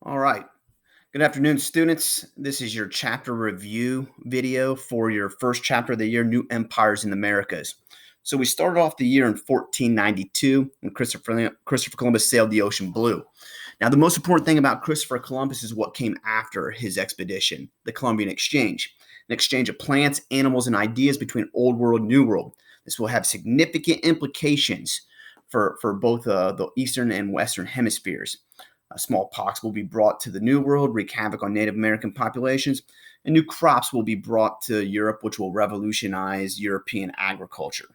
All right. Good afternoon, students. This is your chapter review video for your first chapter of the year, New Empires in the Americas. So we started off the year in 1492 when Christopher Columbus sailed the ocean blue. Now, the most important thing about Christopher Columbus is what came after his expedition, the Columbian Exchange, an exchange of plants, animals, and ideas between Old World and New World. This will have significant implications for both the Eastern and Western hemispheres. Smallpox will be brought to the New World, wreak havoc on Native American populations, and new crops will be brought to Europe, which will revolutionize European agriculture.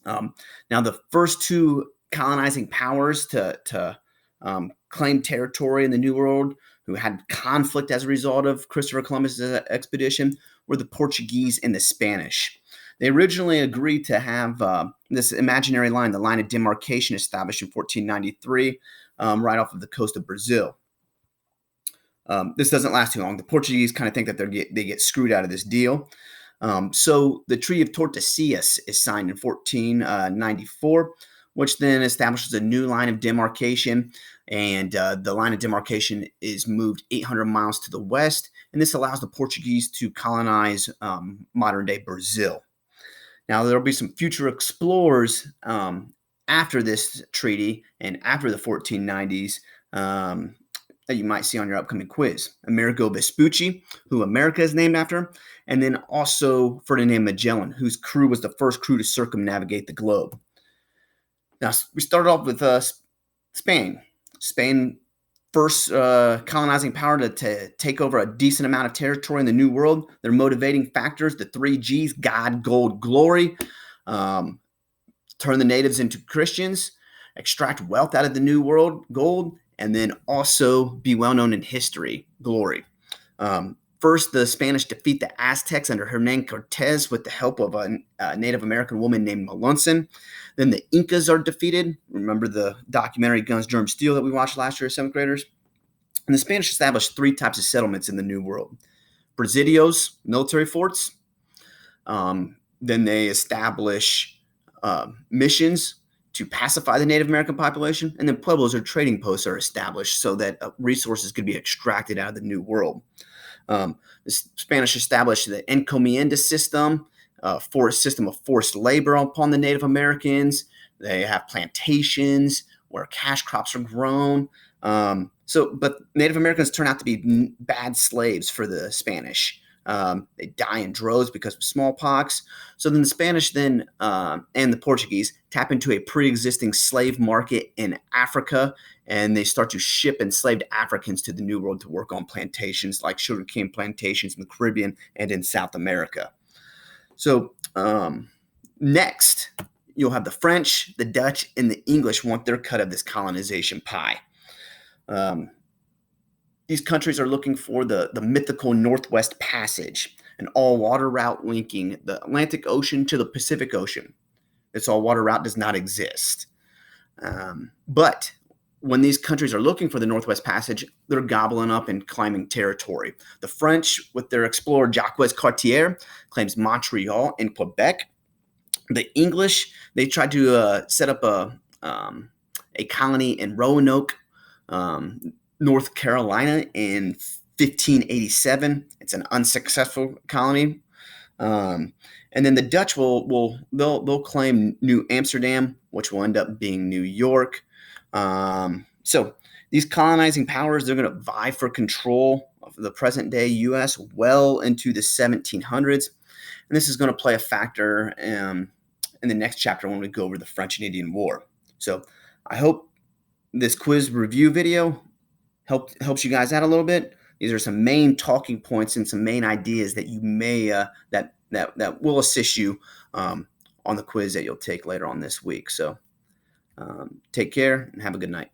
Now, the first two colonizing powers to claim territory in the New World, who had conflict as a result of Christopher Columbus's expedition, were the Portuguese and the Spanish. They originally agreed to have this imaginary line, the line of demarcation, established in 1493, right off of the coast of Brazil. This doesn't last too long. The Portuguese kind of think that they get screwed out of this deal. So the Treaty of Tordesillas is signed in 1494, which then establishes a new line of demarcation, and the line of demarcation is moved 800 miles to the west, and this allows the Portuguese to colonize modern-day Brazil. Now, there will be some future explorers after this treaty and after the 1490s that you might see on your upcoming quiz. Amerigo Vespucci, who America is named after, and then also Ferdinand Magellan, whose crew was the first crew to circumnavigate the globe. Now, we started off with Spain. Spain, first colonizing power to take over a decent amount of territory in the New World. Their motivating factors, the three G's: God, gold, glory. Turn the natives into Christians, extract wealth out of the New World, gold, and then also be well known in history, glory. First, the Spanish defeat the Aztecs under Hernan Cortez with the help of a Native American woman named Melanson. Then the Incas are defeated. Remember the documentary Guns, Germs, Steel that we watched last year as seventh graders? And the Spanish established three types of settlements in the New World. Presidios, military forts. Then they establish missions to pacify the Native American population, and then pueblos or trading posts are established so that resources could be extracted out of the New World. The Spanish established the encomienda system, for a system of forced labor upon the Native Americans. They have plantations where cash crops are grown. But Native Americans turn out to be bad slaves for the Spanish. They die in droves because of smallpox. So then the Spanish and the Portuguese tap into a pre-existing slave market in Africa, and they start to ship enslaved Africans to the New World to work on plantations like sugarcane plantations in the Caribbean and in South America. So next, you'll have the French, the Dutch, and the English want their cut of this colonization pie. These countries are looking for the mythical Northwest Passage, an all-water route linking the Atlantic Ocean to the Pacific Ocean. This all-water route does not exist. But when these countries are looking for the Northwest Passage, they're gobbling up and claiming territory. The French, with their explorer Jacques Cartier, claims Montreal in Quebec. The English, they tried to set up a colony in Roanoke, North Carolina in 1587. It's an unsuccessful colony. And then the Dutch they'll claim New Amsterdam, which will end up being New York. So these colonizing powers, they're going to vie for control of the present day U.S. well into the 1700s. And this is going to play a factor in the next chapter when we go over the French and Indian War. So I hope this quiz review video helps you guys out a little bit. These are some main talking points and some main ideas that you may that will assist you on the quiz that you'll take later on this week. So take care and have a good night.